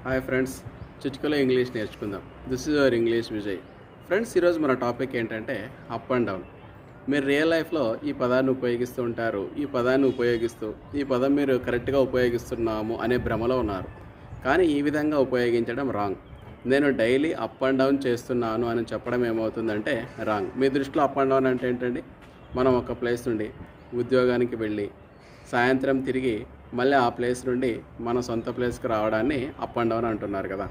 Hi friends, చిటికలో English నేర్చుకుందాం. This is your English Vijay. Friends, ఈరోజు మన టాపిక్ ఏంటంటే అప్ అండ్ డౌన్. మీరు రియల్ లైఫ్లో ఈ పదాన్ని ఉపయోగిస్తూ ఉంటారు. ఈ పదాన్ని ఉపయోగిస్తూ ఈ పదం మీరు కరెక్ట్గా ఉపయోగిస్తున్నాము అనే భ్రమలో ఉన్నారు. కానీ ఈ విధంగా ఉపయోగించడం రాంగ్. నేను డైలీ అప్ అండ్ డౌన్ చేస్తున్నాను అని చెప్పడం ఏమవుతుందంటే రాంగ్. మీ దృష్టిలో అప్ అండ్ డౌన్ అంటే ఏంటండి? మనం ఒక ప్లేస్ నుండి ఉద్యోగానికి వెళ్ళి సాయంత్రం తిరిగి మళ్ళీ ఆ ప్లేస్ నుండి మన సొంత ప్లేస్కి రావడాన్ని అప్ అండ్ డౌన్ అంటున్నారు కదా.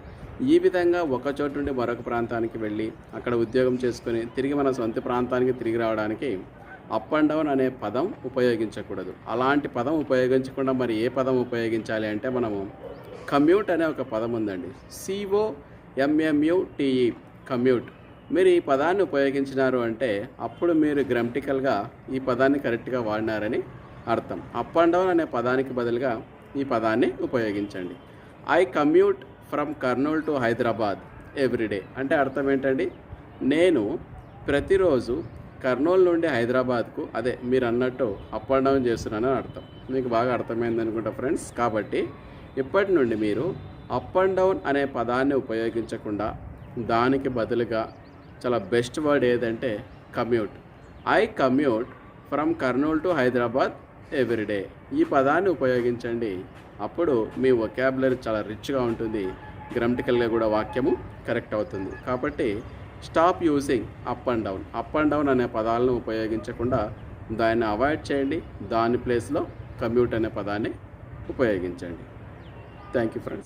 ఈ విధంగా ఒక చోటు నుండి మరొక ప్రాంతానికి వెళ్ళి అక్కడ ఉద్యోగం చేసుకొని తిరిగి మన సొంత ప్రాంతానికి తిరిగి రావడానికి అప్ అండ్ డౌన్ అనే పదం ఉపయోగించకూడదు. అలాంటి పదం ఉపయోగించకుండా మరి ఏ పదం ఉపయోగించాలి అంటే మనము కమ్యూట్ అనే ఒక పదం ఉందండి. COMMUTE, commute. మీరు ఈ పదాన్ని ఉపయోగించినారు అంటే అప్పుడు మీరు గ్రామటికల్గా ఈ పదాన్ని కరెక్ట్గా వాడినారని అర్థం. అప్ అండ్ డౌన్ అనే పదానికి బదులుగా ఈ పదాన్ని ఉపయోగించండి. I commute from Kurnool to Hyderabad everyday అంటే అర్థం ఏంటండి? నేను ప్రతిరోజు కర్నూలు నుండి హైదరాబాద్కు, అదే మీరు అన్నట్టు అప్ అండ్ డౌన్ చేస్తున్నానని అర్థం. మీకు బాగా అర్థమైంది అనుకుంటా ఫ్రెండ్స్. కాబట్టి ఇప్పటి నుండి మీరు అప్ అండ్ డౌన్ అనే పదాన్ని ఉపయోగించకుండా దానికి బదులుగా చాలా బెస్ట్ వర్డ్ ఏదంటే commute. I commute from Kurnool to Hyderabad everyday. ఈ పదాన్ని ఉపయోగించండి. అప్పుడు మీ వొకాబులరీ చాలా రిచ్గా ఉంటుంది. గ్రామటికల్గా కూడా వాక్యము కరెక్ట్ అవుతుంది. కాబట్టి stop using up and down. Up and down అనే పదాలను ఉపయోగించకుండా దాన్ని అవాయిడ్ చేయండి. దాని ప్లేస్లో కమ్యూట్ అనే పదాన్ని ఉపయోగించండి. Thank you friends.